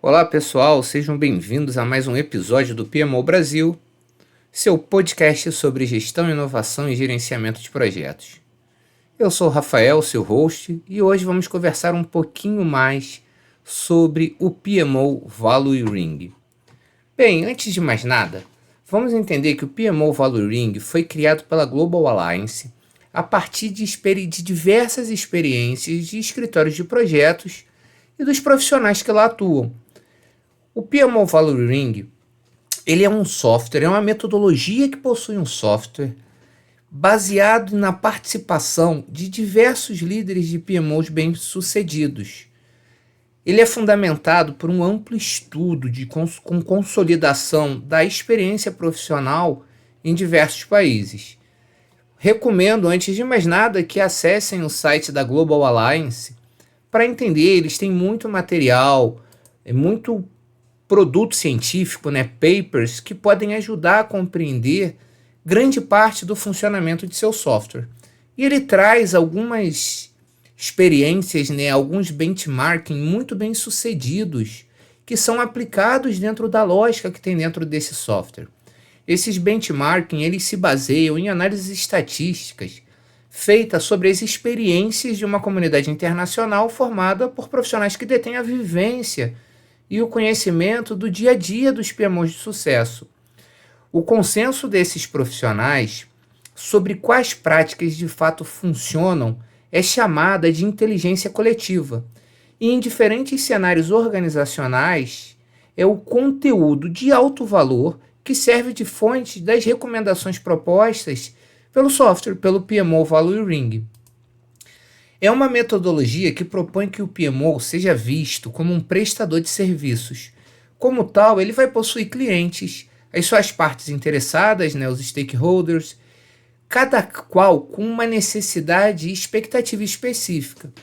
Olá pessoal, sejam bem-vindos a mais um episódio do PMO Brasil, seu podcast sobre gestão, inovação e gerenciamento de projetos. Eu sou o Rafael, seu host, e hoje vamos conversar um pouquinho mais sobre o PMO Value Ring. Bem, antes de mais nada, vamos entender que o PMO Value Ring foi criado pela Global Alliance a partir de diversas experiências de escritórios de projetos e dos profissionais que lá atuam. O PMO Value Ring, ele é um software, é uma metodologia que possui um software baseado na participação de diversos líderes de PMOs bem-sucedidos. Ele é fundamentado por um amplo estudo com consolidação da experiência profissional em diversos países. Recomendo, antes de mais nada, que acessem o site da Global Alliance para entender. Eles têm muito material, muito produto científico, papers, que podem ajudar a compreender grande parte do funcionamento de seu software. E ele traz algumas experiências, alguns benchmarking muito bem sucedidos, que são aplicados dentro da lógica que tem dentro desse software. Esses benchmarking, eles se baseiam em análises estatísticas feitas sobre as experiências de uma comunidade internacional formada por profissionais que detêm a vivência e o conhecimento do dia a dia dos PMOs de sucesso. O consenso desses profissionais sobre quais práticas de fato funcionam é chamada de inteligência coletiva. E em diferentes cenários organizacionais, é o conteúdo de alto valor que serve de fonte das recomendações propostas pelo software, pelo PMO Value Ring. É uma metodologia que propõe que o PMO seja visto como um prestador de serviços. Como tal, ele vai possuir clientes, as suas partes interessadas, os stakeholders, cada qual com uma necessidade e expectativa específica.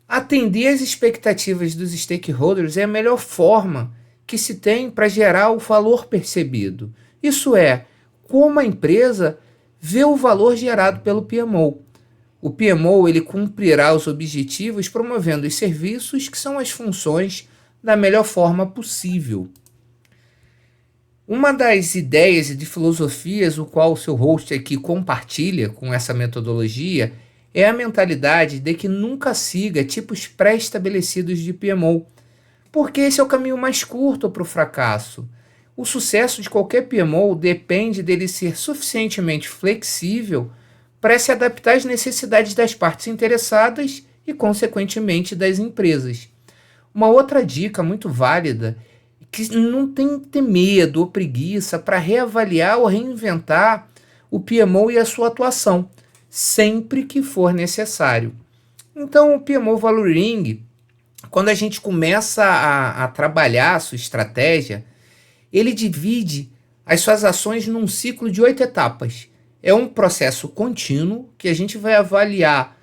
Atender às expectativas dos stakeholders é a melhor forma que se tem para gerar o valor percebido. Isso é, como a empresa vê o valor gerado pelo PMO. O PMO ele cumprirá os objetivos promovendo os serviços que são as funções da melhor forma possível. Uma das ideias e de filosofias o qual o seu host aqui compartilha com essa metodologia é a mentalidade de que nunca siga tipos pré-estabelecidos de PMO, porque esse é o caminho mais curto para o fracasso. O sucesso de qualquer PMO depende dele ser suficientemente flexível para se adaptar às necessidades das partes interessadas e, consequentemente, das empresas. Uma outra dica muito válida é que não tem que ter medo ou preguiça para reavaliar ou reinventar o PMO e a sua atuação, sempre que for necessário. Então, o PMO Value Ring, quando a gente começa a trabalhar a sua estratégia, ele divide as suas ações num ciclo de 8 etapas. É um processo contínuo que a gente vai avaliar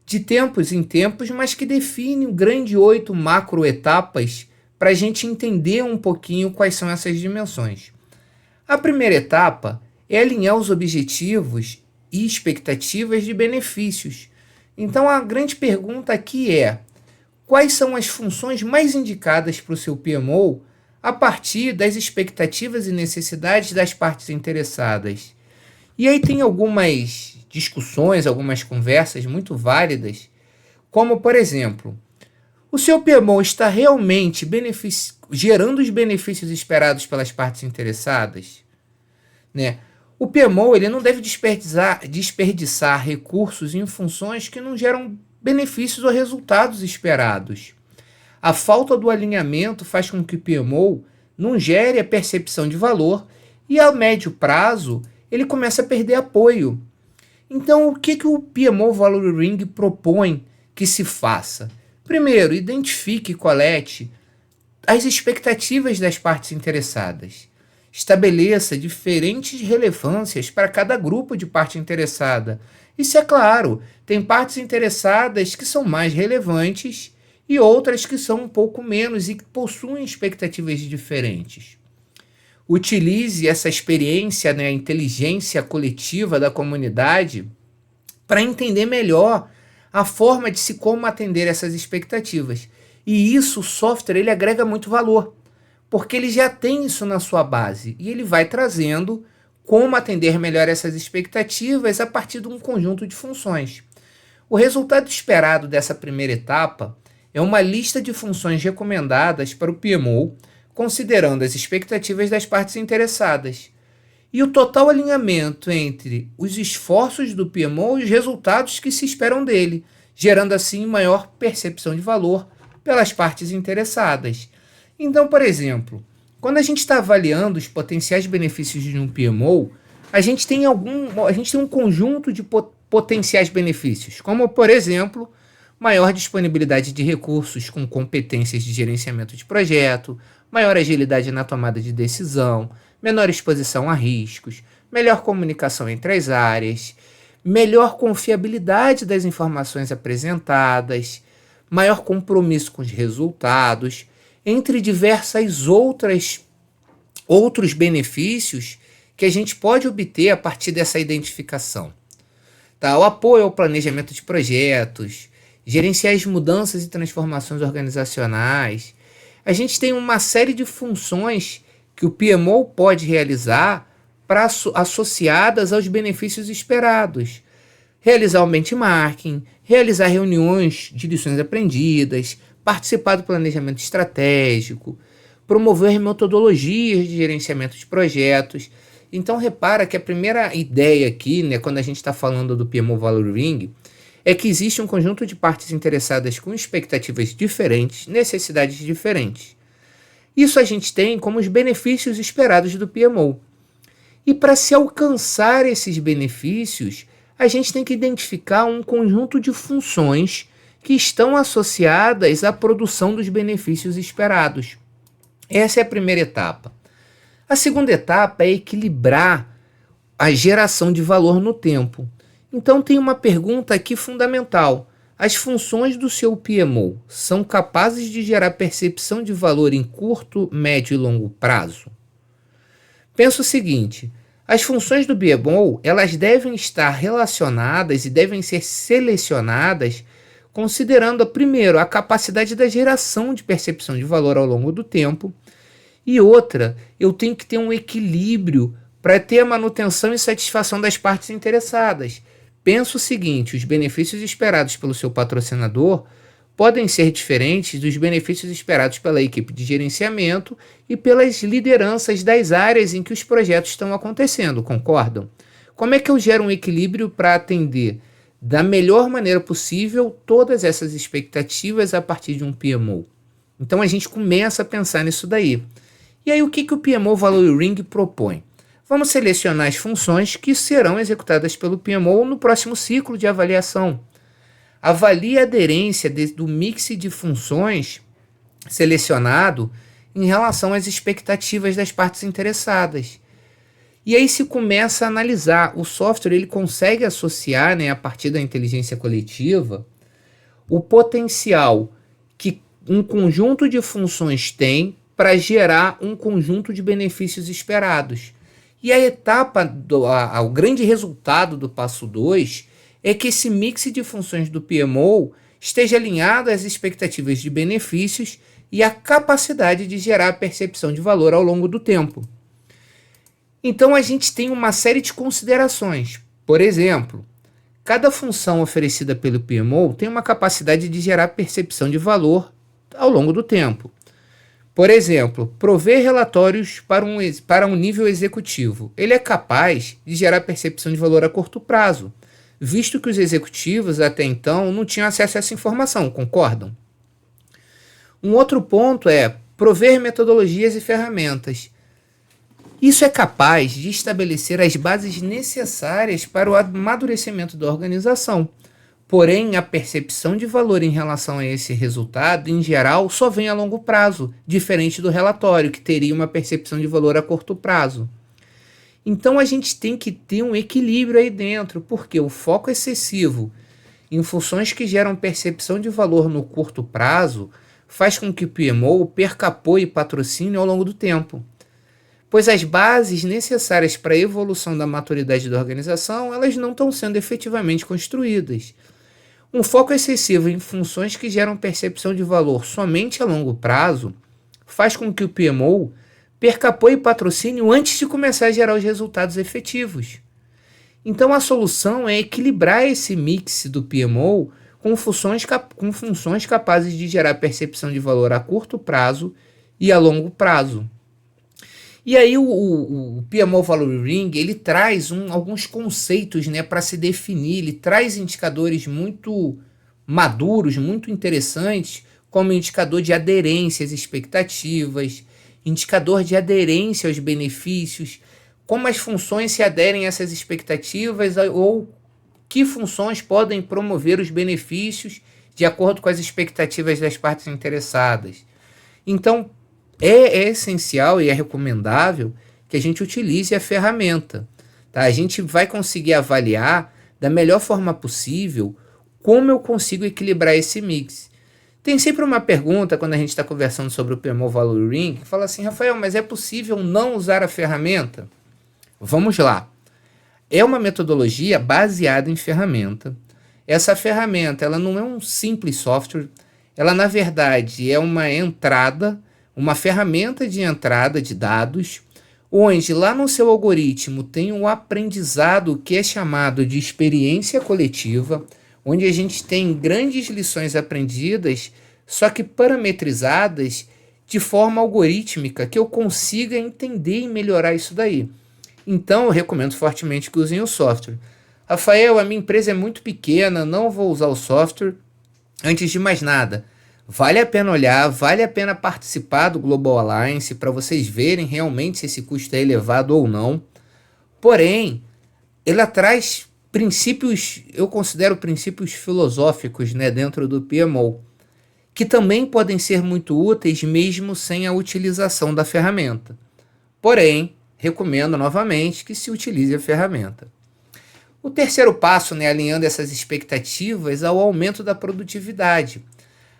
de tempos em tempos, mas que define um grande 8 macro etapas para a gente entender um pouquinho quais são essas dimensões. A primeira etapa é alinhar os objetivos e expectativas de benefícios. Então a grande pergunta aqui é: quais são as funções mais indicadas para o seu PMO a partir das expectativas e necessidades das partes interessadas? E aí tem algumas discussões, algumas conversas muito válidas, como, por exemplo, o seu PMO está realmente gerando os benefícios esperados pelas partes interessadas? O PMO ele não deve desperdiçar recursos em funções que não geram benefícios ou resultados esperados. A falta do alinhamento faz com que o PMO não gere a percepção de valor e, a médio prazo, ele começa a perder apoio. Então, o que o PMO Value Ring propõe que se faça? Primeiro, identifique e colete as expectativas das partes interessadas. Estabeleça diferentes relevâncias para cada grupo de parte interessada. Isso é claro, tem partes interessadas que são mais relevantes e outras que são um pouco menos e que possuem expectativas diferentes. Utilize essa experiência, a inteligência coletiva da comunidade para entender melhor a forma de como atender essas expectativas. E isso, o software, ele agrega muito valor, porque ele já tem isso na sua base e ele vai trazendo como atender melhor essas expectativas a partir de um conjunto de funções. O resultado esperado dessa primeira etapa é uma lista de funções recomendadas para o PMO, considerando as expectativas das partes interessadas, e o total alinhamento entre os esforços do PMO e os resultados que se esperam dele, gerando assim maior percepção de valor pelas partes interessadas. Então, por exemplo, quando a gente está avaliando os potenciais benefícios de um PMO, a gente tem um conjunto de potenciais benefícios, como, por exemplo, maior disponibilidade de recursos com competências de gerenciamento de projeto, maior agilidade na tomada de decisão, menor exposição a riscos, melhor comunicação entre as áreas, melhor confiabilidade das informações apresentadas, maior compromisso com os resultados, entre diversas outros benefícios que a gente pode obter a partir dessa identificação. Tá? O apoio ao planejamento de projetos, gerenciar as mudanças e transformações organizacionais. A gente tem uma série de funções que o PMO pode realizar associadas aos benefícios esperados. Realizar o benchmarking, realizar reuniões de lições aprendidas, participar do planejamento estratégico, promover metodologias de gerenciamento de projetos. Então repara que a primeira ideia aqui, né, quando a gente está falando do PMO Value Ring, é que existe um conjunto de partes interessadas com expectativas diferentes, necessidades diferentes. Isso a gente tem como os benefícios esperados do PMO. E para se alcançar esses benefícios, a gente tem que identificar um conjunto de funções que estão associadas à produção dos benefícios esperados. Essa é a primeira etapa. A segunda etapa é equilibrar a geração de valor no tempo. Então tem uma pergunta aqui fundamental. As funções do seu PMO são capazes de gerar percepção de valor em curto, médio e longo prazo? Pensa o seguinte, as funções do PMO, elas devem estar relacionadas e devem ser selecionadas considerando, primeiro, a capacidade da geração de percepção de valor ao longo do tempo, e outra, eu tenho que ter um equilíbrio para ter a manutenção e satisfação das partes interessadas. Pensa o seguinte, os benefícios esperados pelo seu patrocinador podem ser diferentes dos benefícios esperados pela equipe de gerenciamento e pelas lideranças das áreas em que os projetos estão acontecendo, concordam? Como é que eu gero um equilíbrio para atender da melhor maneira possível todas essas expectativas a partir de um PMO? Então a gente começa a pensar nisso daí. E aí o que o PMO Value Ring propõe? Vamos selecionar as funções que serão executadas pelo PMO no próximo ciclo de avaliação. Avalie a aderência do mix de funções selecionado em relação às expectativas das partes interessadas. E aí se começa a analisar. O software ele consegue associar, né, a partir da inteligência coletiva, o potencial que um conjunto de funções tem para gerar um conjunto de benefícios esperados. E a etapa, o grande resultado do passo 2 é que esse mix de funções do PMO esteja alinhado às expectativas de benefícios e à capacidade de gerar percepção de valor ao longo do tempo. Então a gente tem uma série de considerações. Por exemplo, cada função oferecida pelo PMO tem uma capacidade de gerar percepção de valor ao longo do tempo. Por exemplo, prover relatórios para um nível executivo. Ele é capaz de gerar percepção de valor a curto prazo, visto que os executivos até então não tinham acesso a essa informação, concordam? Um outro ponto é prover metodologias e ferramentas. Isso é capaz de estabelecer as bases necessárias para o amadurecimento da organização. Porém, a percepção de valor em relação a esse resultado, em geral, só vem a longo prazo, diferente do relatório, que teria uma percepção de valor a curto prazo. Então, a gente tem que ter um equilíbrio aí dentro, porque o foco excessivo em funções que geram percepção de valor no curto prazo faz com que o PMO perca apoio e patrocínio ao longo do tempo, pois as bases necessárias para a evolução da maturidade da organização elas não estão sendo efetivamente construídas. Um foco excessivo em funções que geram percepção de valor somente a longo prazo faz com que o PMO perca apoio e patrocínio antes de começar a gerar os resultados efetivos. Então a solução é equilibrar esse mix do PMO com funções capazes de gerar percepção de valor a curto prazo e a longo prazo. E aí o PMO Value Ring, ele traz alguns conceitos, né, para se definir, ele traz indicadores muito maduros, muito interessantes, como indicador de aderência às expectativas, indicador de aderência aos benefícios, como as funções se aderem a essas expectativas ou que funções podem promover os benefícios de acordo com as expectativas das partes interessadas. Então, é essencial e é recomendável que a gente utilize a ferramenta. Tá? A gente vai conseguir avaliar da melhor forma possível como eu consigo equilibrar esse mix. Tem sempre uma pergunta quando a gente está conversando sobre o PMO Value Ring, que fala assim, Rafael, mas é possível não usar a ferramenta? Vamos lá. É uma metodologia baseada em ferramenta. Essa ferramenta, ela não é um simples software, ela na verdade é uma ferramenta de entrada de dados, onde lá no seu algoritmo tem um aprendizado que é chamado de experiência coletiva, onde a gente tem grandes lições aprendidas, só que parametrizadas de forma algorítmica, que eu consiga entender e melhorar isso daí. Então, eu recomendo fortemente que usem o software. Rafael, a minha empresa é muito pequena, não vou usar o software. Antes de mais nada, vale a pena olhar, vale a pena participar do Global Alliance para vocês verem realmente se esse custo é elevado ou não. Porém, ela traz princípios, eu considero princípios filosóficos, né, dentro do PMO, que também podem ser muito úteis mesmo sem a utilização da ferramenta. Porém, recomendo novamente que se utilize a ferramenta. O terceiro passo, né, alinhando essas expectativas ao aumento da produtividade.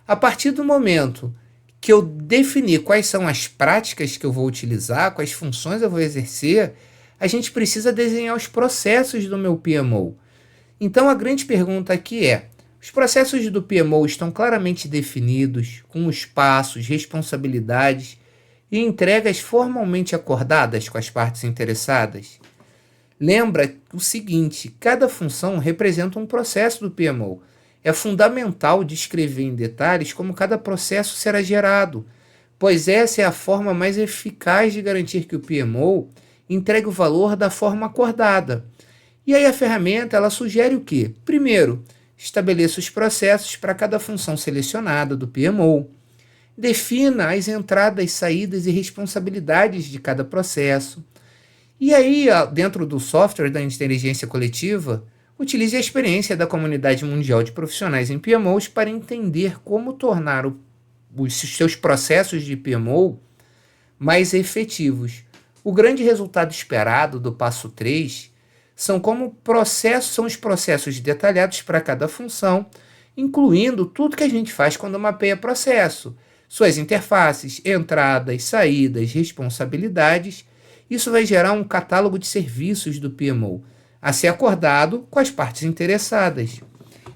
A partir do momento que eu definir quais são as práticas que eu vou utilizar, quais funções eu vou exercer, a gente precisa desenhar os processos do meu PMO. Então a grande pergunta aqui é, os processos do PMO estão claramente definidos, com os passos, responsabilidades e entregas formalmente acordadas com as partes interessadas? Lembra o seguinte, cada função representa um processo do PMO. É fundamental descrever em detalhes como cada processo será gerado, pois essa é a forma mais eficaz de garantir que o PMO entregue o valor da forma acordada. E aí a ferramenta ela sugere o quê? Primeiro, estabeleça os processos para cada função selecionada do PMO. Defina as entradas, saídas e responsabilidades de cada processo. E aí, dentro do software da inteligência coletiva, utilize a experiência da comunidade mundial de profissionais em PMOs para entender como tornar os seus processos de PMO mais efetivos. O grande resultado esperado do passo 3 são os processos detalhados para cada função, incluindo tudo que a gente faz quando mapeia processo, suas interfaces, entradas, saídas, responsabilidades. Isso vai gerar um catálogo de serviços do PMO, a ser acordado com as partes interessadas.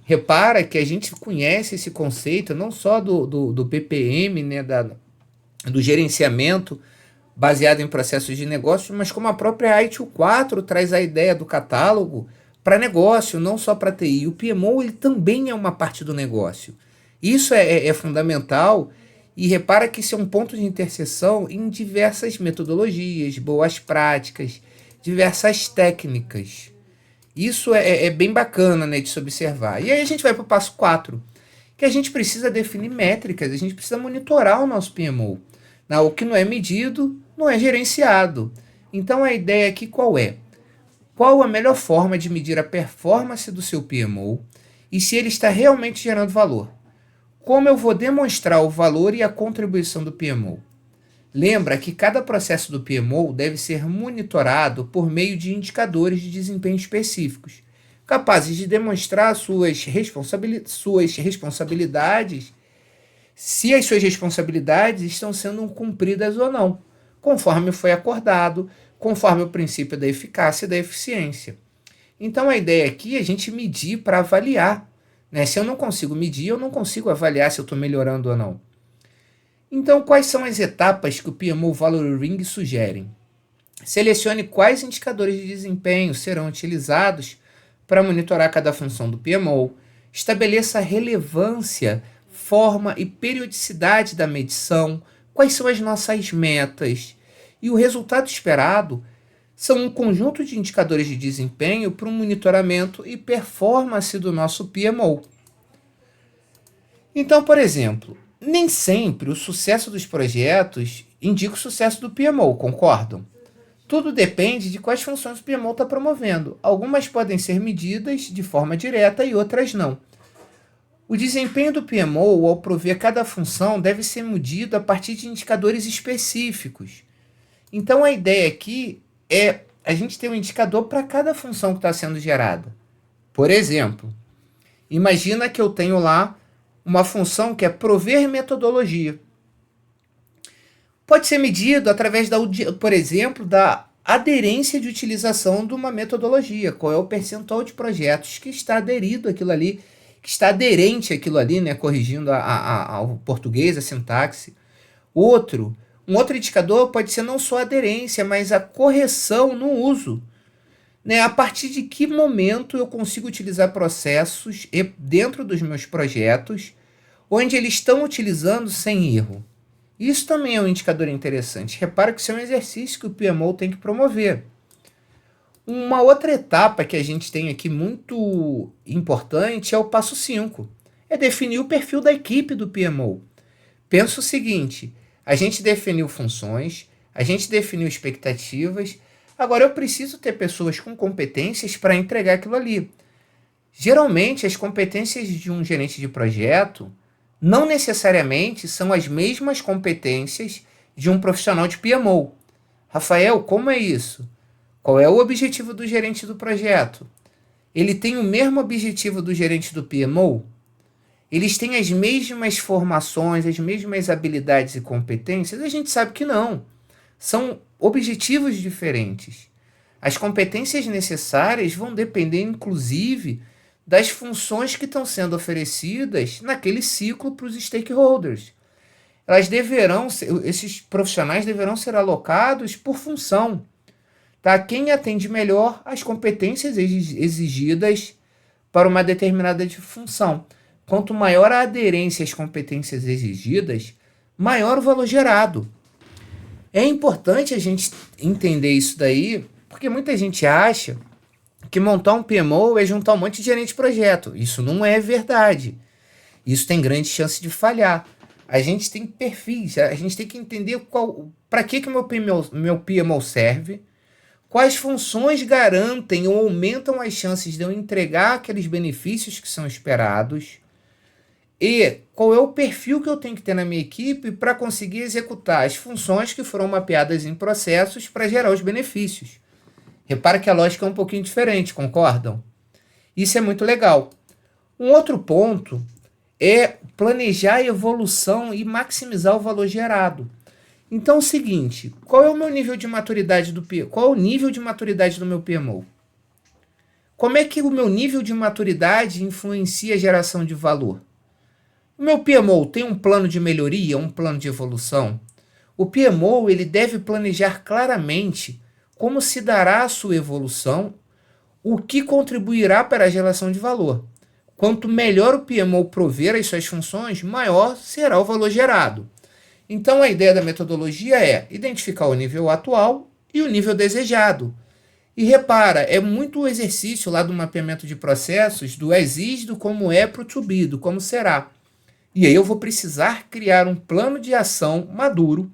Repara que a gente conhece esse conceito não só do BPM, né, do gerenciamento baseado em processos de negócio, mas como a própria ITIL 4 traz a ideia do catálogo para negócio, não só para TI. O PMO ele também é uma parte do negócio. Isso é fundamental. E repara que isso é um ponto de interseção em diversas metodologias, boas práticas, diversas técnicas. Isso é bem bacana, né, de se observar. E aí a gente vai para o passo 4, que a gente precisa definir métricas, a gente precisa monitorar o nosso PMO. O que não é medido, não é gerenciado. Então a ideia aqui qual é? Qual a melhor forma de medir a performance do seu PMO e se ele está realmente gerando valor? Como eu vou demonstrar o valor e a contribuição do PMO? Lembra que cada processo do PMO deve ser monitorado por meio de indicadores de desempenho específicos, capazes de demonstrar suas responsabilidades, se as suas responsabilidades estão sendo cumpridas ou não, conforme foi acordado, conforme o princípio da eficácia e da eficiência. Então a ideia aqui é a gente medir para avaliar, né? Se eu não consigo medir, eu não consigo avaliar se eu estou melhorando ou não. Então, quais são as etapas que o PMO Valoring sugere? Selecione quais indicadores de desempenho serão utilizados para monitorar cada função do PMO. Estabeleça a relevância, forma e periodicidade da medição, quais são as nossas metas. E o resultado esperado são um conjunto de indicadores de desempenho para o monitoramento e performance do nosso PMO. Então, por exemplo, nem sempre o sucesso dos projetos indica o sucesso do PMO, concordam? Tudo depende de quais funções o PMO está promovendo. Algumas podem ser medidas de forma direta e outras não. O desempenho do PMO ao prover cada função deve ser medido a partir de indicadores específicos. Então a ideia aqui é a gente ter um indicador para cada função que está sendo gerada. Por exemplo, imagina que eu tenho lá uma função que é prover metodologia. Pode ser medido através, por exemplo, da aderência de utilização de uma metodologia. Qual é o percentual de projetos que está aderido àquilo ali, que está aderente àquilo ali, né, corrigindo ao português, a sintaxe. Um outro indicador pode ser não só a aderência, mas a correção no uso. Né? A partir de que momento eu consigo utilizar processos dentro dos meus projetos onde eles estão utilizando sem erro. Isso também é um indicador interessante. Repara que isso é um exercício que o PMO tem que promover. Uma outra etapa que a gente tem aqui muito importante é o passo 5. É definir o perfil da equipe do PMO. Pensa o seguinte, a gente definiu funções, a gente definiu expectativas, agora eu preciso ter pessoas com competências para entregar aquilo ali. Geralmente, as competências de um gerente de projeto não necessariamente são as mesmas competências de um profissional de PMO. Rafael, como é isso? Qual é o objetivo do gerente do projeto? Ele tem o mesmo objetivo do gerente do PMO? Eles têm as mesmas formações, as mesmas habilidades e competências? A gente sabe que não. São objetivos diferentes. As competências necessárias vão depender, inclusive, das funções que estão sendo oferecidas naquele ciclo para os stakeholders. Esses profissionais deverão ser alocados por função. Tá? Quem atende melhor às competências exigidas para uma determinada função. Quanto maior a aderência às competências exigidas, maior o valor gerado. É importante a gente entender isso daí, porque muita gente acha que montar um PMO é juntar um monte de gerente de projeto. Isso não é verdade. Isso tem grande chance de falhar. A gente tem perfis, a gente tem que entender para que o meu PMO serve, quais funções garantem ou aumentam as chances de eu entregar aqueles benefícios que são esperados e qual é o perfil que eu tenho que ter na minha equipe para conseguir executar as funções que foram mapeadas em processos para gerar os benefícios. Repara que a lógica é um pouquinho diferente, concordam? Isso é muito legal. Um outro ponto é planejar a evolução e maximizar o valor gerado. Então é o seguinte, qual é o meu nível de maturidade qual é o nível de maturidade do meu PMO? Como é que o meu nível de maturidade influencia a geração de valor? O meu PMO tem um plano de melhoria, um plano de evolução? O PMO ele deve planejar claramente como se dará a sua evolução, o que contribuirá para a geração de valor. Quanto melhor o PMO prover as suas funções, maior será o valor gerado. Então a ideia da metodologia é identificar o nível atual e o nível desejado. E repara, é muito o exercício lá do mapeamento de processos, do as is, do como é para o to be, do como será. E aí eu vou precisar criar um plano de ação maduro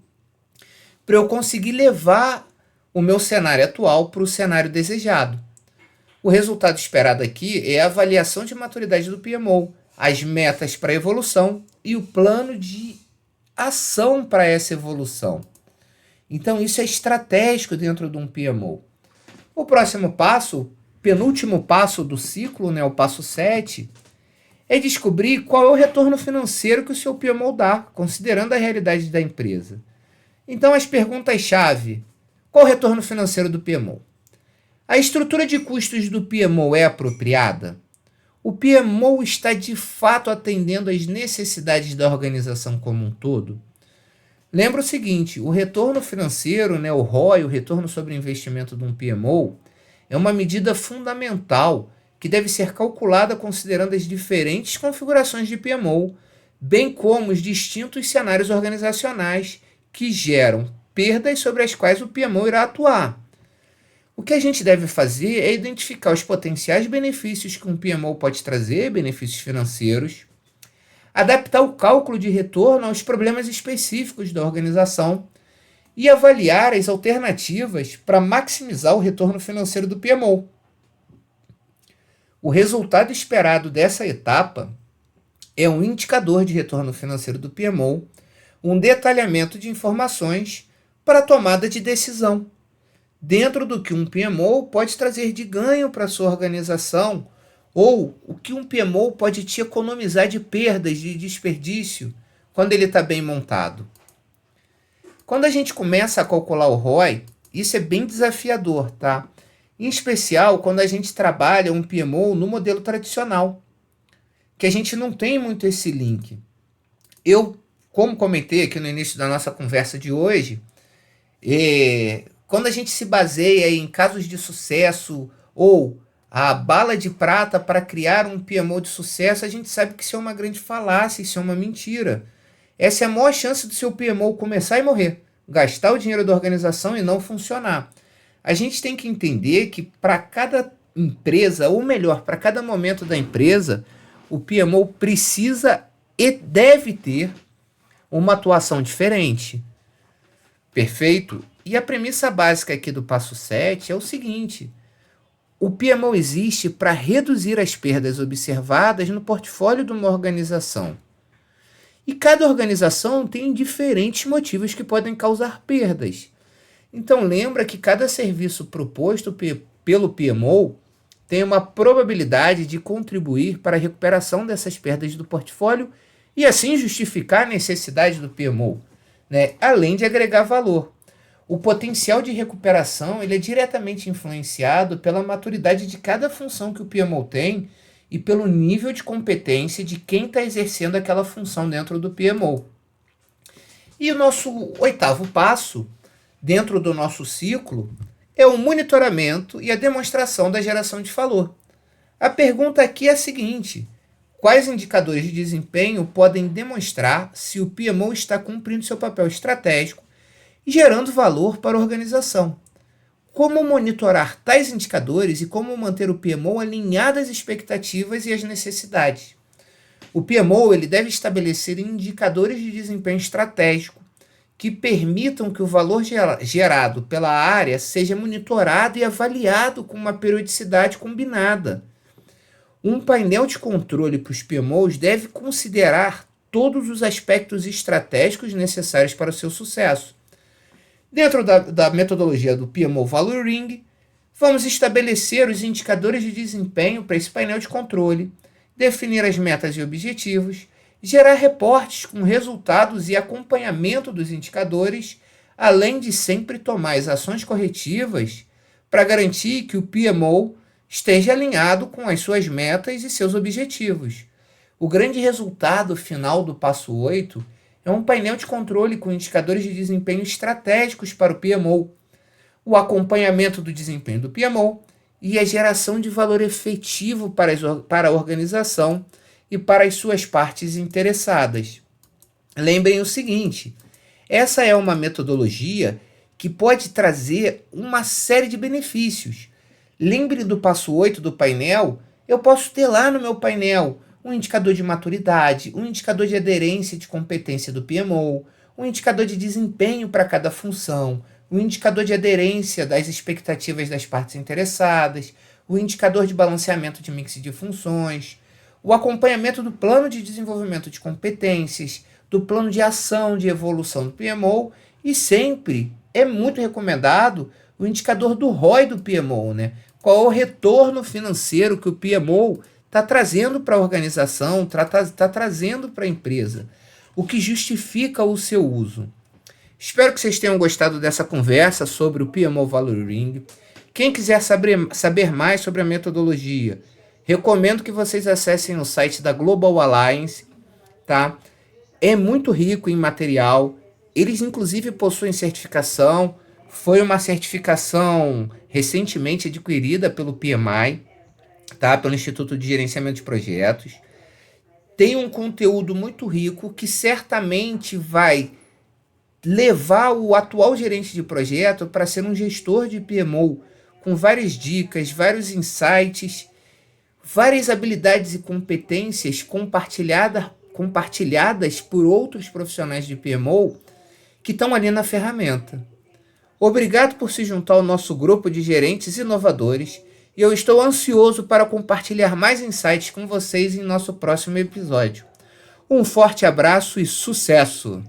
para eu conseguir levar o meu cenário atual para o cenário desejado. O resultado esperado aqui é a avaliação de maturidade do PMO, as metas para a evolução e o plano de ação para essa evolução. Então isso é estratégico dentro de um PMO. O próximo passo, penúltimo passo do ciclo, né, o passo 7, é descobrir qual é o retorno financeiro que o seu PMO dá, considerando a realidade da empresa. Então as perguntas-chave: qual o retorno financeiro do PMO? A estrutura de custos do PMO é apropriada? O PMO está de fato atendendo às necessidades da organização como um todo? Lembra o seguinte, o retorno financeiro, né, o ROI, o retorno sobre investimento de um PMO, é uma medida fundamental que deve ser calculada considerando as diferentes configurações de PMO, bem como os distintos cenários organizacionais que geram perdas sobre as quais o PMO irá atuar. O que a gente deve fazer é identificar os potenciais benefícios que um PMO pode trazer, benefícios financeiros, adaptar o cálculo de retorno aos problemas específicos da organização e avaliar as alternativas para maximizar o retorno financeiro do PMO. O resultado esperado dessa etapa é um indicador de retorno financeiro do PMO, um detalhamento de informações para a tomada de decisão, dentro do que um PMO pode trazer de ganho para a sua organização ou o que um PMO pode te economizar de perdas, de desperdício, quando ele está bem montado. Quando a gente começa a calcular o ROI, isso é bem desafiador, tá? Em especial quando a gente trabalha um PMO no modelo tradicional, que a gente não tem muito esse link. Eu, como comentei aqui no início da nossa conversa de hoje, quando a gente se baseia em casos de sucesso ou a bala de prata para criar um PMO de sucesso, a gente sabe que isso é uma grande falácia, isso é uma mentira. Essa é a maior chance do seu PMO começar e morrer, gastar o dinheiro da organização e não funcionar. A gente tem que entender que para cada empresa, ou melhor, para cada momento da empresa, o PMO precisa e deve ter uma atuação diferente. Perfeito? E a premissa básica aqui do passo 7 é o seguinte: o PMO existe para reduzir as perdas observadas no portfólio de uma organização. E cada organização tem diferentes motivos que podem causar perdas. Então lembra que cada serviço proposto pelo PMO tem uma probabilidade de contribuir para a recuperação dessas perdas do portfólio e assim justificar a necessidade do PMO, né? Além de agregar valor. O potencial de recuperação ele é diretamente influenciado pela maturidade de cada função que o PMO tem e pelo nível de competência de quem está exercendo aquela função dentro do PMO. E o nosso 8º passo, dentro do nosso ciclo, é o monitoramento e a demonstração da geração de valor. A pergunta aqui é a seguinte: quais indicadores de desempenho podem demonstrar se o PMO está cumprindo seu papel estratégico e gerando valor para a organização? Como monitorar tais indicadores e como manter o PMO alinhado às expectativas e às necessidades? O PMO ele deve estabelecer indicadores de desempenho estratégico que permitam que o valor gerado pela área seja monitorado e avaliado com uma periodicidade combinada. Um painel de controle para os PMOs deve considerar todos os aspectos estratégicos necessários para o seu sucesso. Dentro da metodologia do PMO Value Ring, vamos estabelecer os indicadores de desempenho para esse painel de controle, definir as metas e objetivos, gerar reportes com resultados e acompanhamento dos indicadores, além de sempre tomar as ações corretivas para garantir que o PMO esteja alinhado com as suas metas e seus objetivos. O grande resultado final do passo 8 é um painel de controle com indicadores de desempenho estratégicos para o PMO, o acompanhamento do desempenho do PMO e a geração de valor efetivo para a organização e para as suas partes interessadas. Lembrem o seguinte: essa é uma metodologia que pode trazer uma série de benefícios. Lembre do passo 8 do painel, eu posso ter lá no meu painel um indicador de maturidade, um indicador de aderência de competência do PMO, um indicador de desempenho para cada função, um indicador de aderência das expectativas das partes interessadas, o indicador de balanceamento de mix de funções, o acompanhamento do plano de desenvolvimento de competências, do plano de ação de evolução do PMO e sempre é muito recomendado o indicador do ROI do PMO, né? Qual é o retorno financeiro que o PMO está trazendo para a organização, está trazendo para a empresa, o que justifica o seu uso. Espero que vocês tenham gostado dessa conversa sobre o PMO Value Ring. Quem quiser saber mais sobre a metodologia, Recomendo que vocês acessem o site da Global Alliance, tá? É muito rico em material. Eles, inclusive, possuem certificação. Foi uma certificação recentemente adquirida pelo PMI, tá? Pelo Instituto de Gerenciamento de Projetos. Tem um conteúdo muito rico que certamente vai levar o atual gerente de projeto para ser um gestor de PMO, com várias dicas, vários insights, várias habilidades e competências compartilhadas por outros profissionais de PMO que estão ali na ferramenta. Obrigado por se juntar ao nosso grupo de gerentes inovadores e eu estou ansioso para compartilhar mais insights com vocês em nosso próximo episódio. Um forte abraço e sucesso!